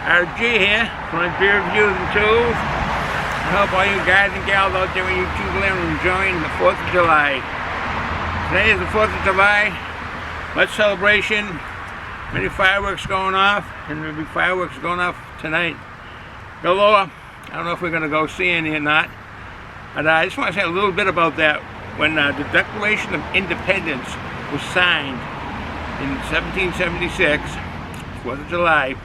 RG here from Beer Reviews and Tools. I hope all you guys and gals out there in YouTube land are enjoying the 4th of July. Today is the 4th of July. Much celebration. Many fireworks going off, and there'll be fireworks going off tonight. Galore. I don't know if we're going to go see any or not. And I just want to say a little bit about that. When the Declaration of Independence was signed in 1776, 4th of July,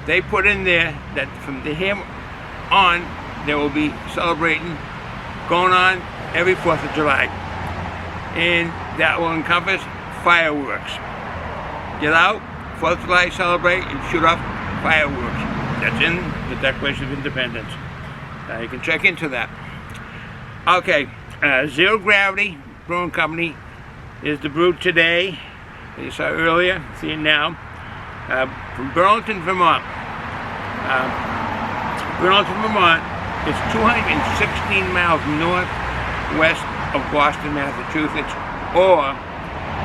they put in there that from here on there will be celebrating going on every 4th of July, and that will encompass fireworks. Get out, 4th of July, celebrate, and shoot off fireworks. That's in the Declaration of Independence. You can check into that. Okay, Zero Gravity Brewing Company is the brew today. As you saw earlier, see it now. From Burlington, Vermont. Burlington, Vermont is 216 miles northwest of Boston, Massachusetts, or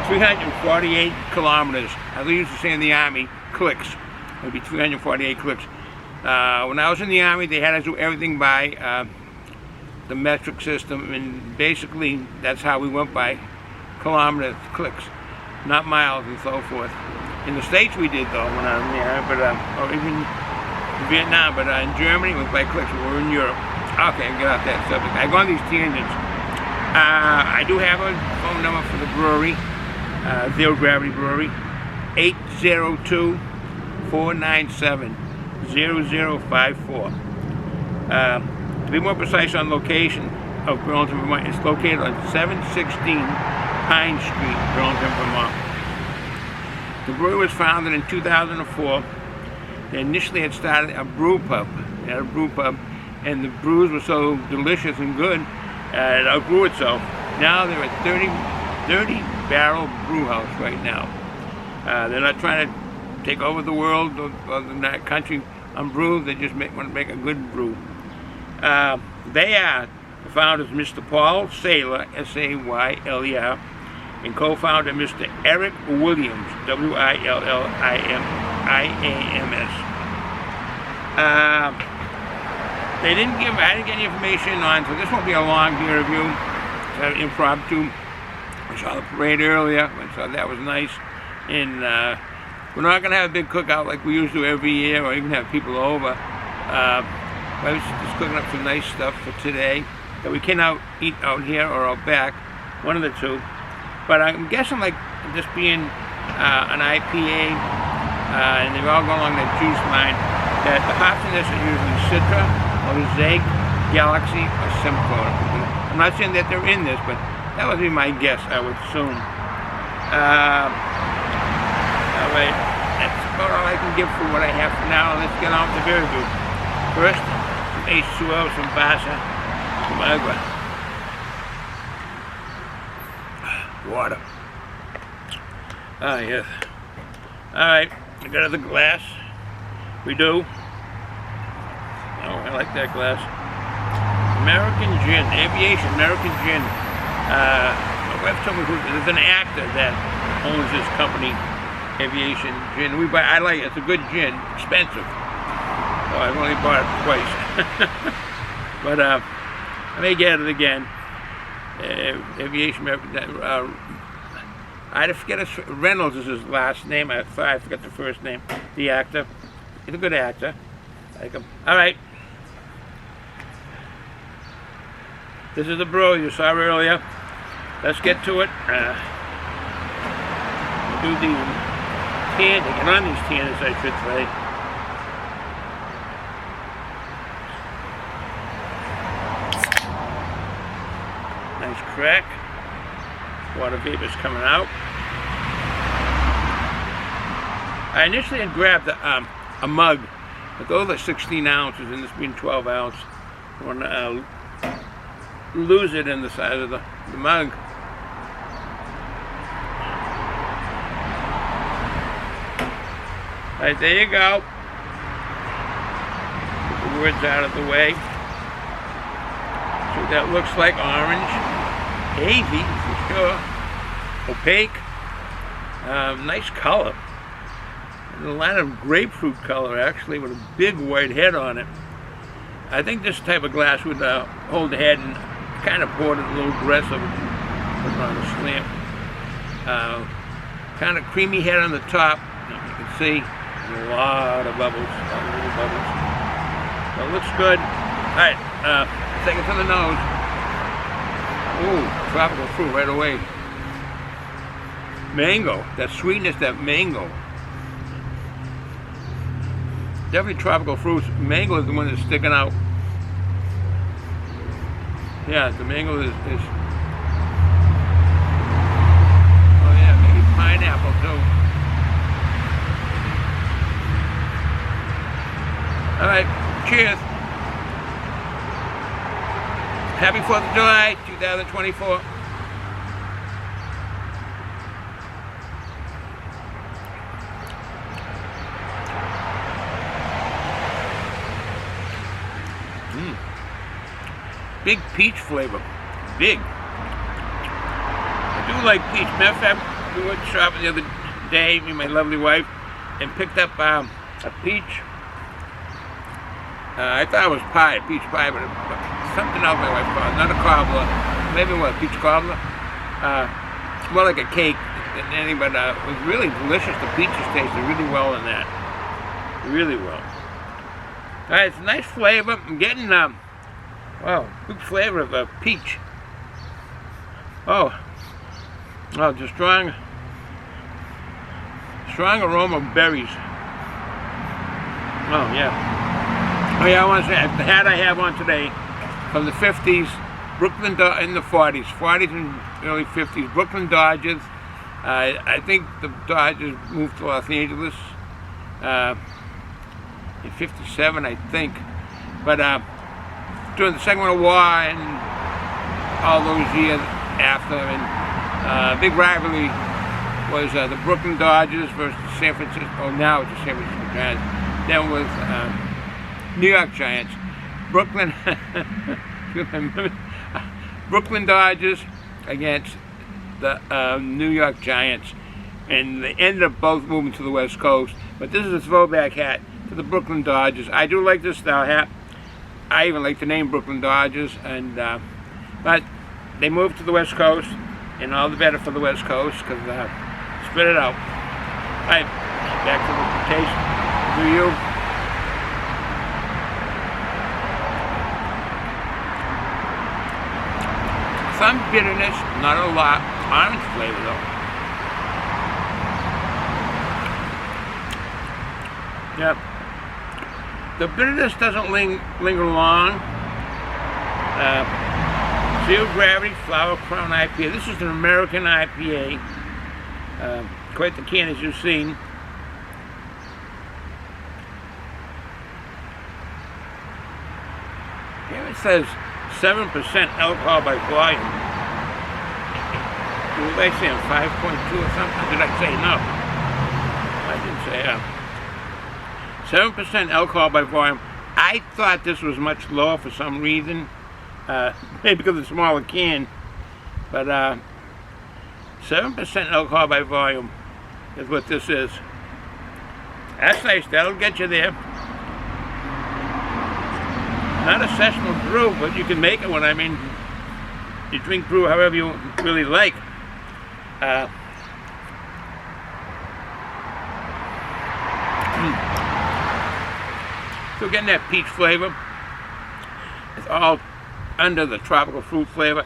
348 kilometers. As we used to say in the Army, clicks. It would be 348 clicks. When I was in the Army, they had us do everything by the metric system, and basically that's how we went by kilometers, clicks, not miles and so forth. In the States we did though when I was in the Army, but or even in Vietnam, but in Germany it was by clicks. We were in Europe. Okay, get off that subject. I go on these tangents. I do have a phone number for the brewery, Zero Gravity Brewery, 802-497-0054. To be more precise on location of Burlington, Vermont, it's located on 716 Pine Street, Burlington, Vermont. The brewery was founded in 2004. They initially had started a brew pub. They had a brew pub, and the brews were so delicious and good, it outgrew itself. Now they're a 30 barrel brew house right now. They're not trying to take over the world or the country on brew. They just want to make a good brew. They are the founders, Mr. Paul Saylor, S-A-Y-L-E-R, and co-founder Mr. Eric Williams, W-I-L-L-I-M-I-A-M-S. I didn't get any information on, so this won't be a long beer review. It's an impromptu. I saw the parade earlier, so that was nice. And we're not going to have a big cookout like we usually do every year, or even have people over. I was just cooking up some nice stuff for today that we can eat out here or out back, one of the two. But I'm guessing, like this being an IPA, and they've all gone along that juice line, that the hops in this are usually Citra, Mosaic, Galaxy, or Simcoe. I'm not saying that they're in this, but that would be my guess, I would assume. Alright, that's about all I can give for what I have for now. Let's get on with the beer review. First, some H2O, some Basa, some Agua. Water. Ah, yes. Alright, I got another glass. We do. Oh, I like that glass. American Gin, Aviation American Gin. My wife told me there's an actor that owns this company, Aviation Gin. I like it. It's a good gin, expensive. So I've only bought it twice. But I may get it again. Aviation I forget Reynolds is his last name. I forgot the first name. The actor. He's a good actor. I like him. Alright. This is the brew you saw earlier. Let's get to it. Do the can, get on these tanners, I should say. Nice crack. Water vapor's coming out. I initially had grabbed a mug, but those are 16 ounces, and this being 12 ounce. I want to lose it in the side of the mug. Alright, there you go. Put the words out of the way. So that looks like orange. Hazy, for sure. Opaque. Nice color. a lot of grapefruit color actually, with a big white head on it. I think this type of glass would hold the head, and kind of poured it a little aggressive, put it on a slant. Kind of creamy head on the top. You can see a lot of bubbles, little bubbles. So it looks good. All right, take it to the nose. Ooh, tropical fruit right away. Mango, that sweetness, that mango. Definitely tropical fruits. Mango is the one that's sticking out. Yeah, the mango is oh yeah, maybe pineapple too. All right, cheers. Happy 4th of July, 2024. Big peach flavor. Big. I do like peach. Matter of fact, we went shopping the other day, me and my lovely wife, and picked up a peach. I thought it was pie, peach pie, but something else my wife called it. Not a cobbler. Maybe what, peach cobbler? More like a cake than anything, but it was really delicious. The peaches tasted really well in that. Really well. Alright, it's a nice flavor. I'm getting wow, good flavor of peach. Oh, just strong aroma of berries. Oh yeah. Oh yeah, I want to say the hat I have on today from the 50s, Brooklyn in the 40s and early 50s, Brooklyn Dodgers. I think the Dodgers moved to Los Angeles in '57, I think, but during the Second World War and all those years after, and big rivalry was the Brooklyn Dodgers versus San Francisco. Oh, now it's the San Francisco Giants. Then was New York Giants. Brooklyn Dodgers against the New York Giants, and they ended up both moving to the West Coast. But this is a throwback hat to the Brooklyn Dodgers. I do like this style hat. I even like the name Brooklyn Dodgers, and but they moved to the West Coast, and all the better for the West Coast, because spit it out. All right, back to the taste. Do you? Some bitterness, not a lot. Orange flavor though. Yep. The bitterness doesn't linger long. Zero Gravity Flower CROWN IPA. This is an American IPA. Quite the can, as you've seen. Here it says 7% alcohol by volume. What did I say? 5.2 or something? Did I say no? I didn't say 7% alcohol by volume. I thought this was much lower for some reason. Maybe because of the smaller can. But 7% alcohol by volume is what this is. That's nice. That'll get you there. Not a sessional brew, but you can make it when you drink brew however you really like. Still getting that peach flavor. It's all under the tropical fruit flavor.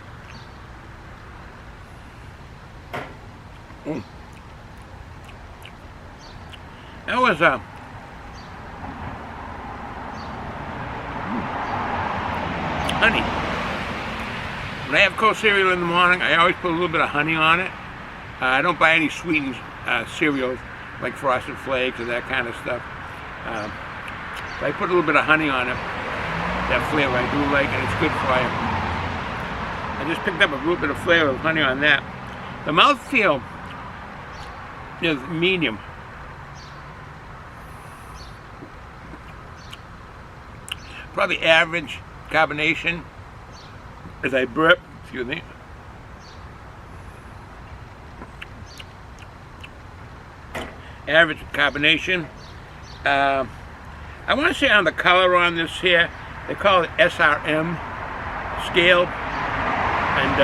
That was honey. When I have cold cereal in the morning, I always put a little bit of honey on it. I don't buy any sweetened cereals like Frosted Flakes or that kind of stuff. But I put a little bit of honey on it. That flavor I do like, and it's good for you. I just picked up a little bit of flavor of honey on that. The mouthfeel is medium. Probably average carbonation as I burp. Excuse me. average carbonation. I want to say on the color on this here, they call it SRM scale, and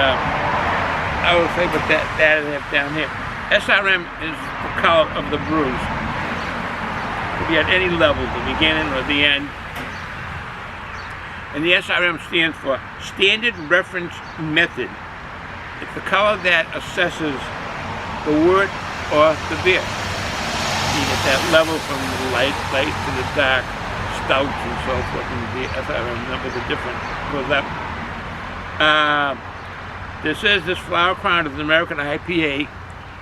I will say, but that I have down here. SRM is the color of the brews. Could be at any level, the beginning or the end. And the SRM stands for Standard Reference Method. It's the color that assesses the wort or the beer. You get that level from the light to the dark, stouts and so forth, and the SRM numbers are different. Goes up. This flower crown is an American IPA,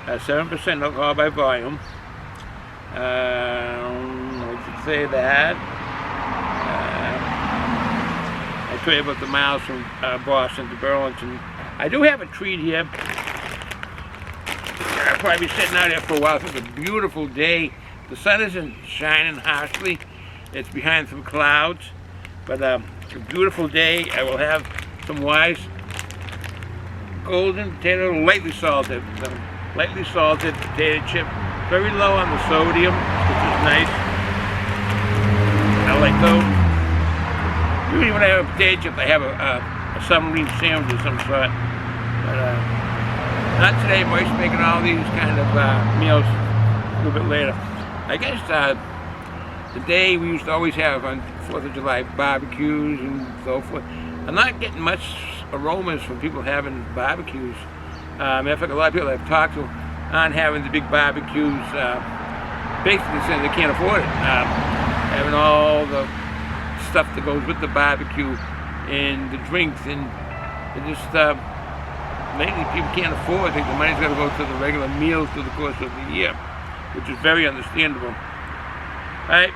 7% alcohol by volume. I should say that. I told you about the miles from Boston to Burlington. I do have a treat here. I'll probably be sitting out here for a while. It's a beautiful day. The sun isn't shining harshly. It's behind some clouds. But it's a beautiful day. I will have some Wise golden potato, lightly salted potato chip. Very low on the sodium, which is nice. I like those. Usually when I have a potato chip, I have a submarine sandwich of some sort. But not today. My wife's making all these kind of meals a little bit later. I guess the day we used to always have on 4th of July barbecues and so forth. I'm not getting much aromas from people having barbecues. Matter of fact, a lot of people I've talked to aren't having the big barbecues, basically saying they can't afford it. Having all the stuff that goes with the barbecue and the drinks, and it just lately people can't afford it. The money's got to go to the regular meals through the course of the year, which is very understandable. All right.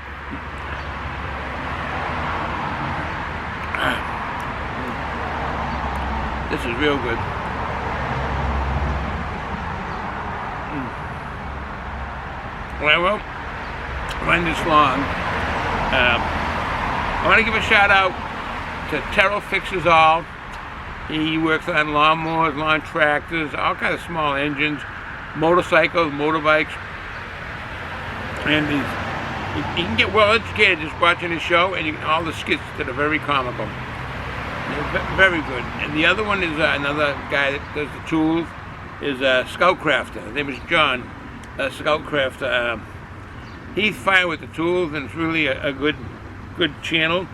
This is real good. Well, I won't run this long. I want to give a shout out to Terrell Fixes All. He works on lawnmowers, lawn tractors, all kinds of small engines, motorcycles, motorbikes, and you can get well educated just watching his show, and all the skits that are very comical. They're very good. And the other one is another guy that does the tools, is Scoutcrafter. His name is John Scoutcrafter. He's fine with the tools, and it's really a good channel.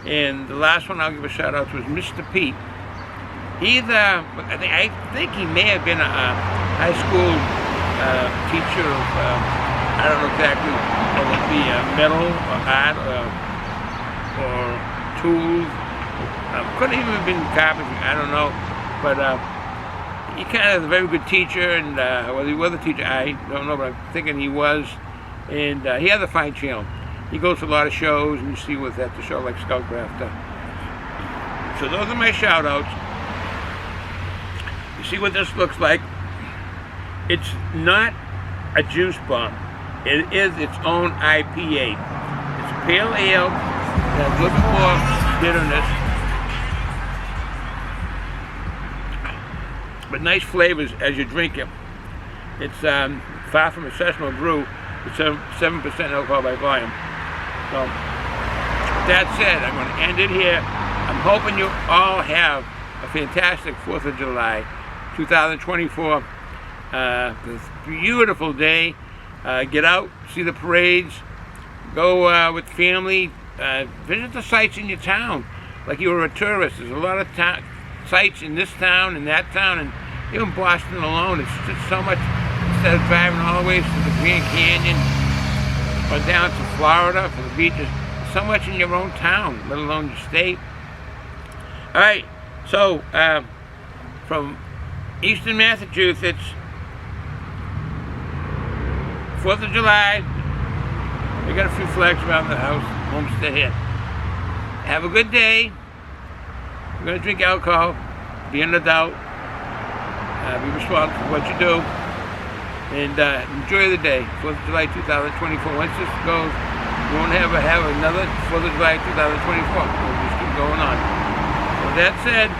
And the last one I'll give a shout out to is Mr. Pete. He's I think he may have been a high school teacher of I don't know exactly whether it be metal or art or tools. Could even have been carpentry, I don't know. But he kind of is a very good teacher, and whether he was a teacher, I don't know, but I'm thinking he was. And he has a fine channel. He goes to a lot of shows, and you see what's at the show, like Scoutcraft. So those are my shout outs. You see what this looks like? It's not a juice bomb. It is its own IPA. It's a pale ale that has a little more bitterness, but nice flavors as you drink it. It's far from a sessional brew. It's 7% alcohol by volume. So, that said, I'm going to end it here. I'm hoping you all have a fantastic 4th of July, 2024. This beautiful day. Get out, see the parades, go with family, visit the sites in your town like you were a tourist. There's a lot of sites in this town and that town, and even Boston alone. It's just so much. Instead of driving all the way to the Grand Canyon or down to Florida for the beaches, so much in your own town, let alone your state. All right, so from Eastern Massachusetts, 4th of July, we got a few flags around the house, homestead here. Have a good day. We're going to drink alcohol, be an adult, be responsible for what you do, and enjoy the day. 4th of July 2024. Once this goes, we won't have another 4th of July 2024. We'll just keep going on. With that said,